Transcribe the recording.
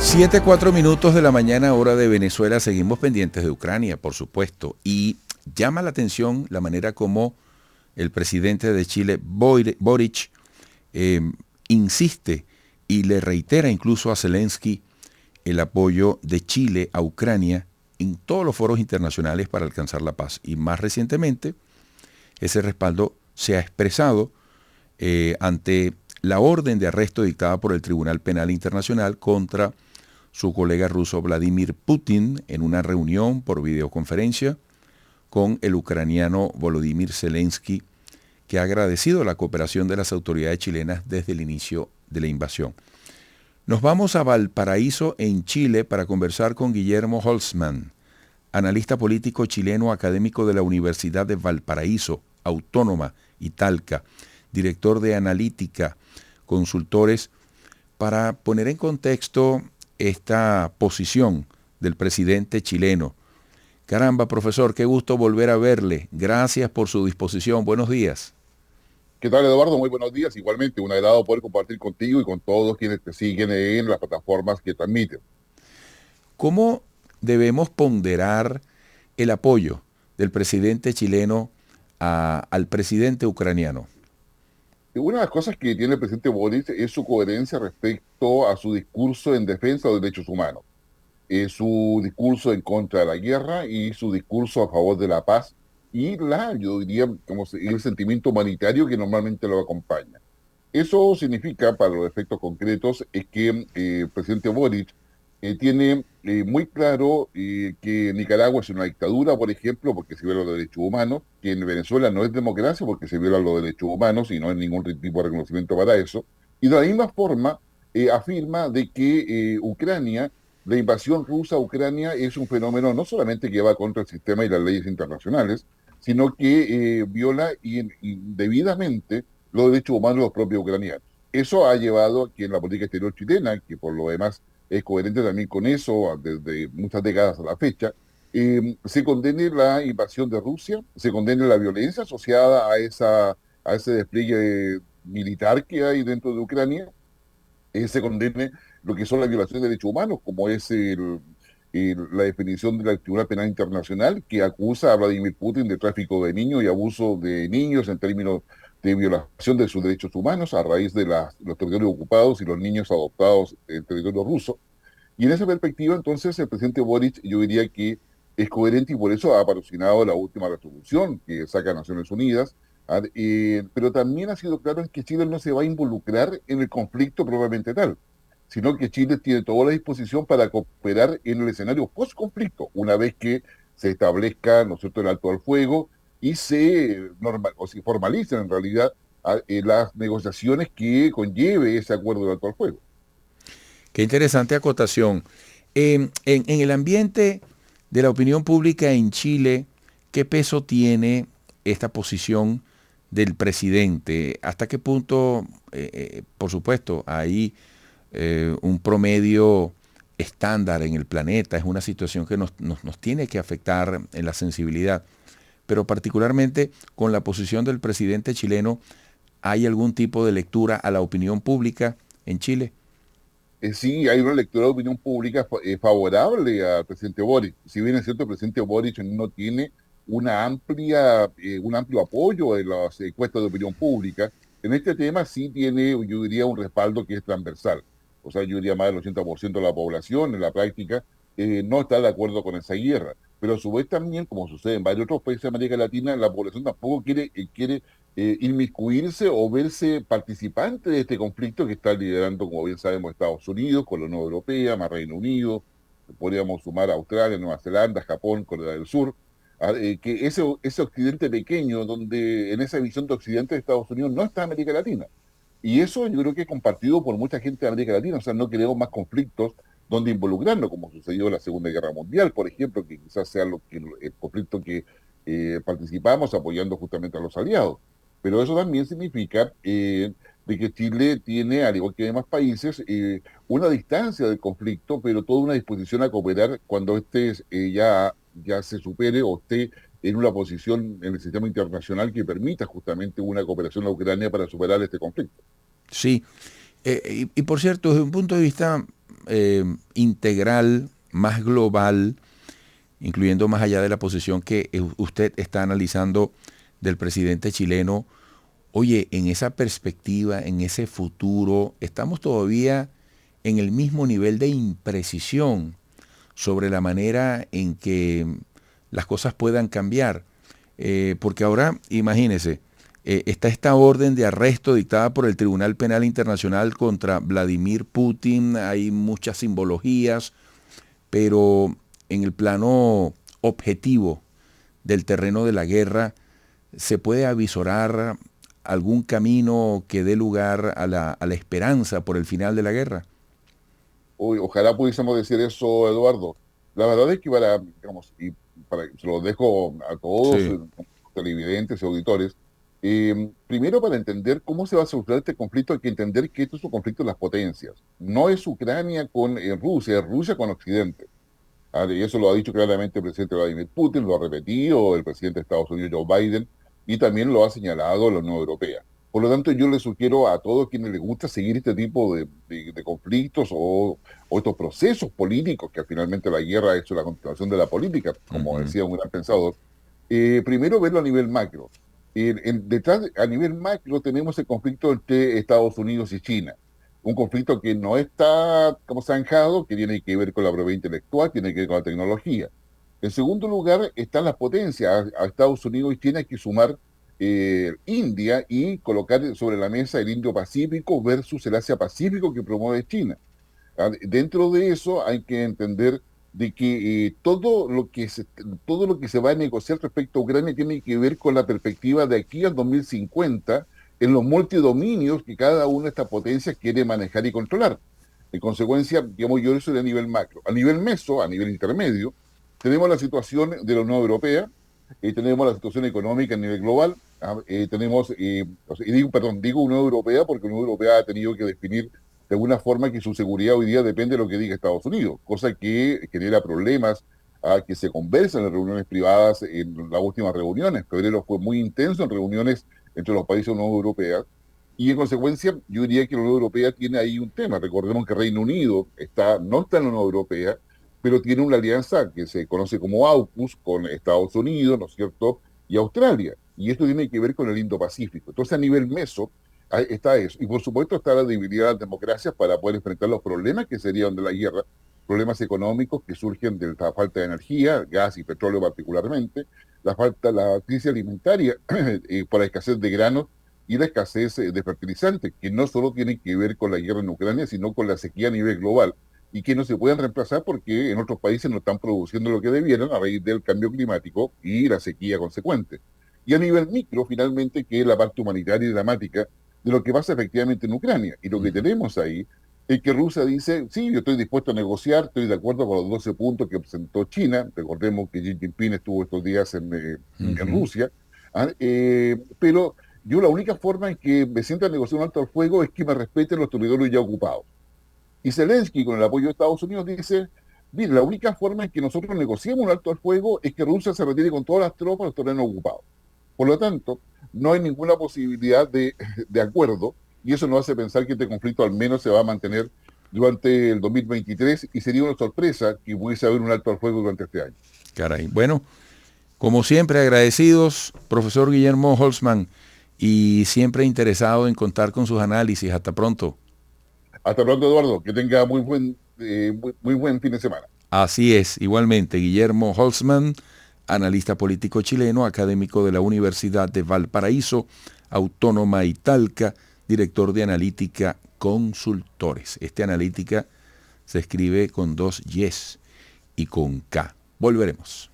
7:04 de la mañana, hora de Venezuela. Seguimos pendientes de Ucrania, por supuesto. Y llama la atención la manera como el presidente de Chile, Boric, insiste y le reitera incluso a Zelensky el apoyo de Chile a Ucrania en todos los foros internacionales para alcanzar la paz. Y más recientemente, ese respaldo se ha expresado ante la orden de arresto dictada por el Tribunal Penal Internacional contra su colega ruso Vladimir Putin en una reunión por videoconferencia con el ucraniano Volodymyr Zelensky, que ha agradecido la cooperación de las autoridades chilenas desde el inicio de la invasión. Nos vamos a Valparaíso, en Chile, para conversar con Guillermo Holzman, analista político chileno, académico de la Universidad de Valparaíso, Autónoma y Talca, director de Analítica, Consultores, para poner en contexto esta posición del presidente chileno. Caramba, profesor, qué gusto volver a verle. Gracias por su disposición. Buenos días. ¿Qué tal, Eduardo? Muy buenos días. Igualmente, un agrado poder compartir contigo y con todos quienes te siguen en las plataformas que transmiten. ¿Cómo debemos ponderar el apoyo del presidente chileno al presidente ucraniano? Una de las cosas que tiene el presidente Boris es su coherencia respecto a su discurso en defensa de los derechos humanos. Su discurso en contra de la guerra y su discurso a favor de la paz y yo diría, el sentimiento humanitario que normalmente lo acompaña. Eso significa, para los efectos concretos, es que el presidente Boric tiene muy claro que Nicaragua es una dictadura, por ejemplo, porque se violan los derechos humanos, que en Venezuela no es democracia porque se violan los derechos humanos y no hay ningún tipo de reconocimiento para eso. Y de la misma forma afirma de que Ucrania, la invasión rusa a Ucrania es un fenómeno no solamente que va contra el sistema y las leyes internacionales, sino que viola indebidamente los derechos humanos de los propios ucranianos. Eso ha llevado a que en la política exterior chilena, que por lo demás es coherente también con eso desde muchas décadas a la fecha, se condene la invasión de Rusia, se condene la violencia asociada a ese despliegue militar que hay dentro de Ucrania, se condene lo que son las violaciones de derechos humanos, como es la definición del Tribunal Penal Internacional, que acusa a Vladimir Putin de tráfico de niños y abuso de niños en términos de violación de sus derechos humanos a raíz de los territorios ocupados y los niños adoptados en territorio ruso. Y en esa perspectiva, entonces, el presidente Boric, yo diría que es coherente y por eso ha patrocinado la última resolución que saca Naciones Unidas, pero también ha sido claro en que Chile no se va a involucrar en el conflicto propiamente tal, sino que Chile tiene toda la disposición para cooperar en el escenario post-conflicto, una vez que se establezca, ¿no es cierto?, el alto al fuego y se formalicen en realidad las negociaciones que conlleve ese acuerdo del alto al fuego. Qué interesante acotación. En el ambiente de la opinión pública en Chile, ¿qué peso tiene esta posición del presidente? ¿Hasta qué punto, por supuesto, hay un promedio estándar en el planeta? Es una situación que nos tiene que afectar en la sensibilidad, pero particularmente con la posición del presidente chileno, ¿hay algún tipo de lectura a la opinión pública en Chile? Sí, hay una lectura de opinión pública favorable al presidente Boric. Si bien es cierto, el presidente Boric no tiene un amplio apoyo en las encuestas de opinión pública, en este tema sí tiene, yo diría, un respaldo que es transversal. O sea, yo diría más del 80% de la población en la práctica no está de acuerdo con esa guerra. Pero a su vez también, como sucede en varios otros países de América Latina, la población tampoco quiere inmiscuirse o verse participante de este conflicto que está liderando, como bien sabemos, Estados Unidos, con la Unión Europea, más Reino Unido, podríamos sumar a Australia, Nueva Zelanda, Japón, Corea del Sur, que ese occidente pequeño, donde en esa visión de occidente de Estados Unidos no está América Latina. Y eso yo creo que es compartido por mucha gente de América Latina, o sea, no queremos más conflictos donde involucrarnos, como sucedió en la Segunda Guerra Mundial, por ejemplo, que quizás sea el conflicto que participamos apoyando justamente a los aliados. Pero eso también significa de que Chile tiene, al igual que demás países, una distancia del conflicto, pero toda una disposición a cooperar cuando ya se supere o esté en una posición en el sistema internacional que permita justamente una cooperación a Ucrania para superar este conflicto. Sí, y por cierto, desde un punto de vista integral, más global, incluyendo más allá de la posición que usted está analizando del presidente chileno. Oye, en esa perspectiva, en ese futuro, estamos todavía en el mismo nivel de imprecisión sobre la manera en que las cosas puedan cambiar. Porque ahora, imagínese, está esta orden de arresto dictada por el Tribunal Penal Internacional contra Vladimir Putin. Hay muchas simbologías, pero en el plano objetivo del terreno de la guerra, ¿se puede avisorar algún camino que dé lugar a la esperanza por el final de la guerra? Ojalá pudiésemos decir eso, Eduardo. La verdad es que se lo dejo a todos, Sí. televidentes y auditores, primero para entender cómo se va a solucionar este conflicto hay que entender que esto es un conflicto de las potencias. No es Ucrania con Rusia, es Rusia con Occidente. Y eso lo ha dicho claramente el presidente Vladimir Putin, lo ha repetido el presidente de Estados Unidos, Joe Biden, y también lo ha señalado la Unión Europea. Por lo tanto, yo le sugiero a todos quienes les gusta seguir este tipo de conflictos o estos procesos políticos, que finalmente la guerra es la continuación de la política, como decía un gran pensador, primero verlo a nivel macro. A nivel macro tenemos el conflicto entre Estados Unidos y China. Un conflicto que no está como zanjado, que tiene que ver con la propiedad intelectual, tiene que ver con la tecnología. En segundo lugar, están las potencias. A Estados Unidos y China hay que sumar India y colocar sobre la mesa el Indo-Pacífico versus el Asia-Pacífico que promueve China. Dentro de eso hay que entender de que todo lo que se va a negociar respecto a Ucrania tiene que ver con la perspectiva de aquí al 2050 en los multidominios que cada una de estas potencias quiere manejar y controlar. En consecuencia, digamos, yo eso de a nivel macro. A nivel meso, a nivel intermedio, tenemos la situación de la Unión Europea, tenemos la situación económica a nivel global, digo Unión Europea porque la Unión Europea ha tenido que definir de alguna forma que su seguridad hoy día depende de lo que diga Estados Unidos, cosa que genera problemas que se conversan en reuniones privadas en las últimas reuniones. Febrero fue muy intenso en reuniones entre los países de la Unión Europea y en consecuencia yo diría que la Unión Europea tiene ahí un tema. Recordemos que Reino Unido no está en la Unión Europea, pero tiene una alianza que se conoce como AUKUS con Estados Unidos, ¿no es cierto?, y Australia. Y esto tiene que ver con el Indo-Pacífico. Entonces, a nivel meso, ahí está eso. Y por supuesto está la debilidad de las democracias para poder enfrentar los problemas que serían de la guerra, problemas económicos que surgen de la falta de energía, gas y petróleo particularmente, la crisis alimentaria por la escasez de granos y la escasez de fertilizantes, que no solo tienen que ver con la guerra en Ucrania, sino con la sequía a nivel global, y que no se pueden reemplazar porque en otros países no están produciendo lo que debieran a raíz del cambio climático y la sequía consecuente. Y a nivel micro, finalmente, que es la parte humanitaria y dramática de lo que pasa efectivamente en Ucrania. Y lo que tenemos ahí es que Rusia dice, sí, yo estoy dispuesto a negociar, estoy de acuerdo con los 12 puntos que presentó China. Recordemos que Xi Jinping estuvo estos días en Rusia. Pero yo la única forma en que me sienta a negociar un alto al fuego es que me respeten los territorios ya ocupados. Y Zelensky, con el apoyo de Estados Unidos, dice, mire, la única forma en que nosotros negociemos un alto al fuego es que Rusia se retire con todas las tropas de los terrenos ocupados. Por lo tanto, no hay ninguna posibilidad de acuerdo y eso nos hace pensar que este conflicto al menos se va a mantener durante el 2023 y sería una sorpresa que pudiese haber un alto al fuego durante este año. Caray. Bueno, como siempre agradecidos, profesor Guillermo Holzman, y siempre interesado en contar con sus análisis. Hasta pronto. Hasta pronto, Eduardo. Que tenga muy buen fin de semana. Así es, igualmente, Guillermo Holzman, analista político chileno, académico de la Universidad de Valparaíso, Autónoma y Talca, director de Analítica Consultores. Este Analítica se escribe con 2 Yes y con K. Volveremos.